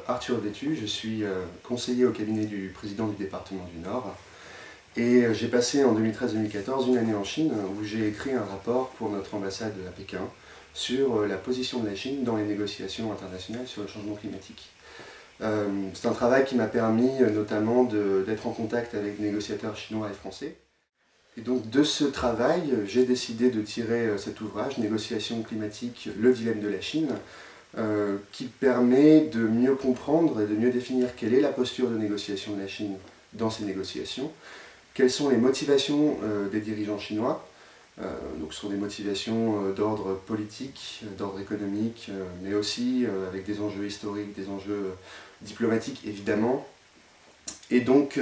Arthur Détu, je suis conseiller au cabinet du président du département du Nord. Et j'ai passé en 2013-2014 une année en Chine où j'ai écrit un rapport pour notre ambassade à Pékin sur la position de la Chine dans les négociations internationales sur le changement climatique. C'est un travail qui m'a permis notamment d'être en contact avec des négociateurs chinois et français. Et donc de ce travail, j'ai décidé de tirer cet ouvrage, Négociations climatiques, le dilemme de la Chine, qui permet de mieux comprendre et de mieux définir quelle est la posture de négociation de la Chine dans ces négociations, quelles sont les motivations des dirigeants chinois. Donc ce sont des motivations d'ordre politique, d'ordre économique, mais aussi avec des enjeux historiques, des enjeux diplomatiques évidemment. Et donc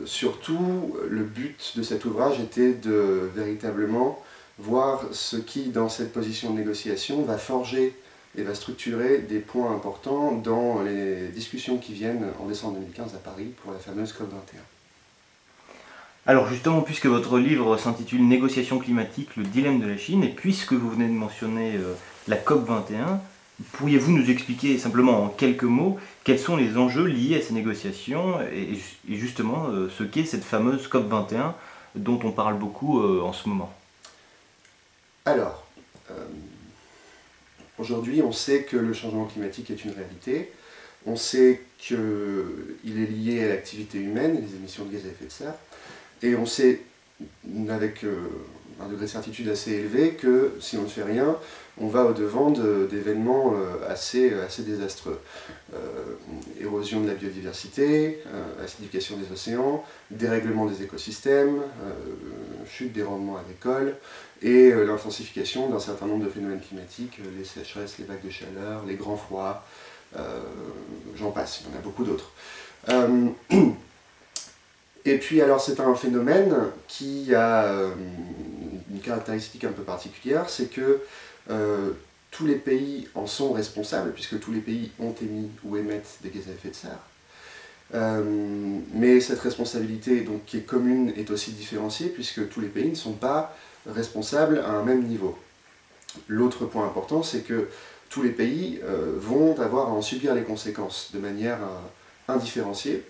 surtout, le but de cet ouvrage était de véritablement voir ce qui, dans cette position de négociation, va forger et va structurer des points importants dans les discussions qui viennent en décembre 2015 à Paris pour la fameuse COP21. Alors justement, puisque votre livre s'intitule Négociations climatiques, le dilemme de la Chine, et puisque vous venez de mentionner la COP21, pourriez-vous nous expliquer simplement en quelques mots quels sont les enjeux liés à ces négociations et justement ce qu'est cette fameuse COP21 dont on parle beaucoup en ce moment? Alors, aujourd'hui on sait que le changement climatique est une réalité, on sait qu'il est lié à l'activité humaine, les émissions de gaz à effet de serre, et on sait avec un degré de certitude assez élevé que si on ne fait rien, on va au-devant d'événements assez désastreux. Érosion de la biodiversité, acidification des océans, dérèglement des écosystèmes, chute des rendements agricoles et l'intensification d'un certain nombre de phénomènes climatiques, les sécheresses, les vagues de chaleur, les grands froids, j'en passe, il y en a beaucoup d'autres. Et puis alors c'est un phénomène qui a une caractéristique un peu particulière, c'est que tous les pays en sont responsables, puisque tous les pays ont émis ou émettent des gaz à effet de serre. Mais cette responsabilité donc, qui est commune est aussi différenciée, puisque tous les pays ne sont pas responsables à un même niveau. L'autre point important, c'est que tous les pays vont avoir à en subir les conséquences de manière indifférenciée.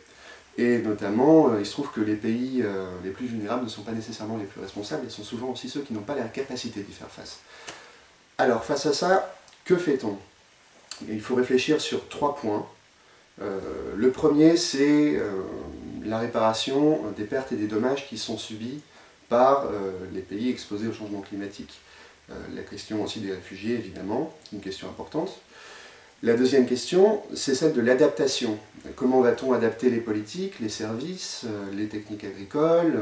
Et notamment, il se trouve que les pays les plus vulnérables ne sont pas nécessairement les plus responsables, ils sont souvent aussi ceux qui n'ont pas la capacité d'y faire face. Alors, face à ça, que fait-on? Il faut réfléchir sur 3 points. Le premier, c'est la réparation des pertes et des dommages qui sont subis par les pays exposés au changement climatique. La question aussi des réfugiés, évidemment, une question importante. La deuxième question, c'est celle de l'adaptation. Comment va-t-on adapter les politiques, les services, les techniques agricoles,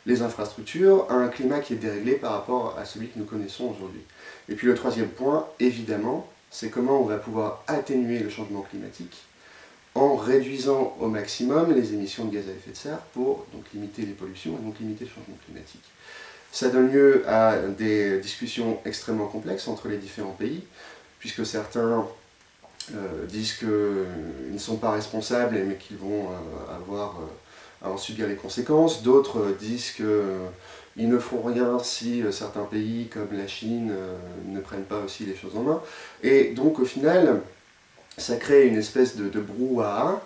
les infrastructures à un climat qui est déréglé par rapport à celui que nous connaissons aujourd'hui? Et puis le troisième point, évidemment, c'est comment on va pouvoir atténuer le changement climatique en réduisant au maximum les émissions de gaz à effet de serre pour donc limiter les pollutions et donc limiter le changement climatique. Ça donne lieu à des discussions extrêmement complexes entre les différents pays, puisque certains disent qu'ils ne sont pas responsables mais qu'ils vont avoir à en subir les conséquences. D'autres disent qu'ils ne feront rien si certains pays comme la Chine ne prennent pas aussi les choses en main. Et donc au final, ça crée une espèce de brouhaha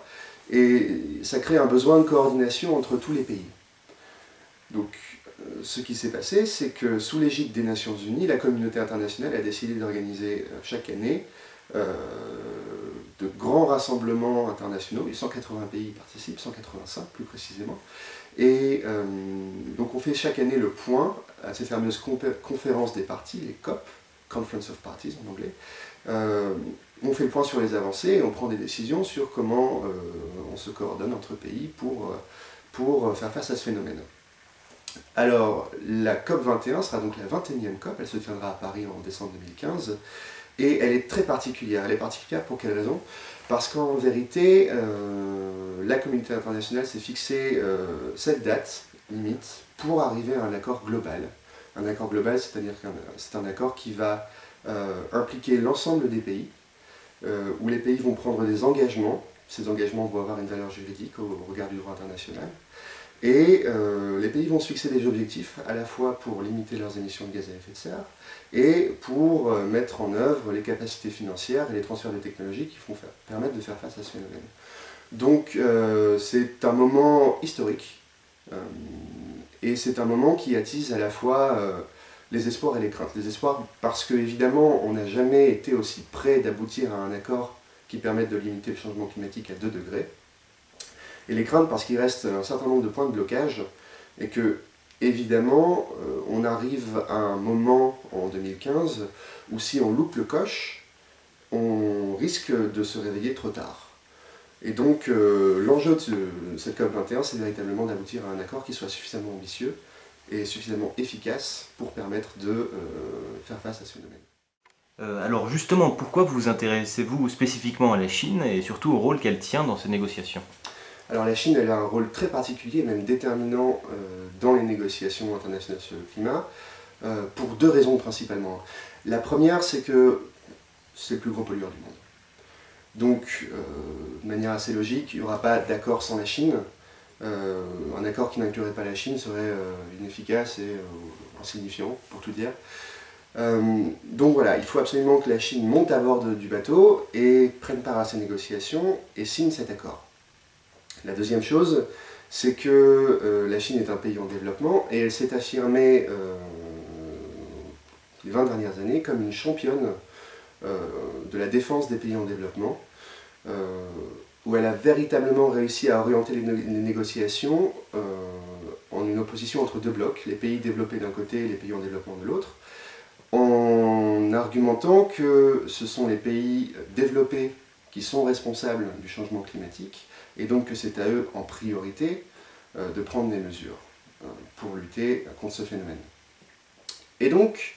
et ça crée un besoin de coordination entre tous les pays. Donc ce qui s'est passé, c'est que sous l'égide des Nations Unies, la communauté internationale a décidé d'organiser chaque année de grands rassemblements internationaux, 180 pays y participent, 185 plus précisément, et donc on fait chaque année le point à ces fameuses conférences des parties, les COP, Conference of Parties en anglais. On fait le point sur les avancées et on prend des décisions sur comment on se coordonne entre pays pour faire face à ce phénomène. Alors, la COP21 sera donc la 21e COP, elle se tiendra à Paris en décembre 2015, et elle est très particulière. Elle est particulière pour quelle raison? Parce qu'en vérité, la communauté internationale s'est fixé cette date limite pour arriver à un accord global. Un accord global, c'est-à-dire que c'est un accord qui va impliquer l'ensemble des pays, où les pays vont prendre des engagements. Ces engagements vont avoir une valeur juridique au regard du droit international. Et les pays vont se fixer des objectifs, à la fois pour limiter leurs émissions de gaz à effet de serre, et pour mettre en œuvre les capacités financières et les transferts de technologies qui vont permettre de faire face à ce phénomène. Donc c'est un moment historique, et c'est un moment qui attise à la fois les espoirs et les craintes. Les espoirs parce qu'évidemment on n'a jamais été aussi près d'aboutir à un accord qui permette de limiter le changement climatique à 2 degrés. Et les craintes parce qu'il reste un certain nombre de points de blocage et que, évidemment, on arrive à un moment en 2015 où si on loupe le coche, on risque de se réveiller trop tard. Et donc l'enjeu de cette COP21, c'est véritablement d'aboutir à un accord qui soit suffisamment ambitieux et suffisamment efficace pour permettre de faire face à ce phénomène. Alors justement, pourquoi vous intéressez-vous spécifiquement à la Chine et surtout au rôle qu'elle tient dans ces négociations ? Alors la Chine, elle a un rôle très particulier, même déterminant dans les négociations internationales sur le climat, pour 2 raisons principalement. La première, c'est que c'est le plus gros pollueur du monde. Donc, de manière assez logique, il n'y aura pas d'accord sans la Chine. Un accord qui n'inclurait pas la Chine serait inefficace et insignifiant, pour tout dire. Donc voilà, il faut absolument que la Chine monte à bord du bateau et prenne part à ces négociations et signe cet accord. La deuxième chose, c'est que la Chine est un pays en développement et elle s'est affirmée les 20 dernières années comme une championne de la défense des pays en développement, où elle a véritablement réussi à orienter les négociations en une opposition entre 2 blocs, les pays développés d'un côté et les pays en développement de l'autre, en argumentant que ce sont les pays développés qui sont responsables du changement climatique, et donc que c'est à eux en priorité de prendre des mesures pour lutter contre ce phénomène. Et donc,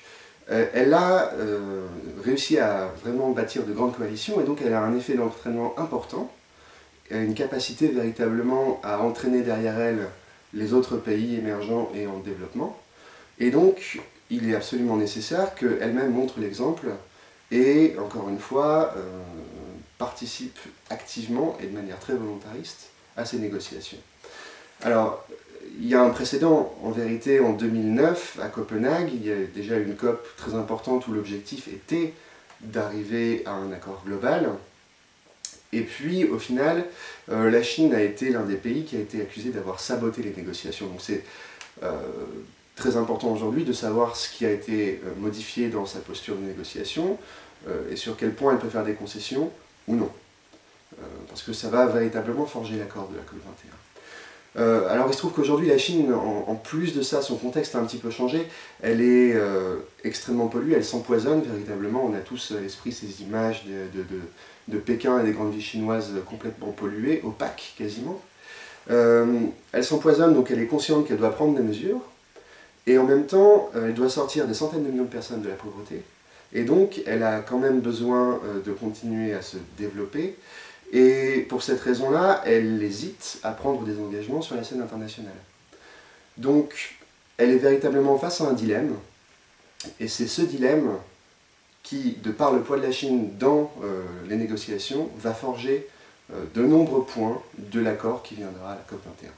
elle a réussi à vraiment bâtir de grandes coalitions, et donc elle a un effet d'entraînement important, elle a une capacité véritablement à entraîner derrière elle les autres pays émergents et en développement, et donc il est absolument nécessaire qu'elle-même montre l'exemple, et encore une fois, participe activement et de manière très volontariste à ces négociations. Alors, il y a un précédent, en vérité, en 2009, à Copenhague, il y a déjà une COP très importante où l'objectif était d'arriver à un accord global. Et puis, au final, la Chine a été l'un des pays qui a été accusé d'avoir saboté les négociations. Donc c'est très important aujourd'hui de savoir ce qui a été modifié dans sa posture de négociation et sur quel point elle peut faire des concessions ou non. Parce que ça va véritablement forger l'accord de la COP21. Alors il se trouve qu'aujourd'hui la Chine, en plus de ça, son contexte a un petit peu changé. Elle est extrêmement polluée, elle s'empoisonne véritablement. On a tous à l'esprit ces images de Pékin et des grandes villes chinoises complètement polluées, opaques quasiment. Elle s'empoisonne, donc elle est consciente qu'elle doit prendre des mesures. Et en même temps, elle doit sortir des centaines de millions de personnes de la pauvreté. Et donc, elle a quand même besoin de continuer à se développer. Et pour cette raison-là, elle hésite à prendre des engagements sur la scène internationale. Donc, elle est véritablement face à un dilemme. Et c'est ce dilemme qui, de par le poids de la Chine dans les négociations, va forger de nombreux points de l'accord qui viendra à la COP21.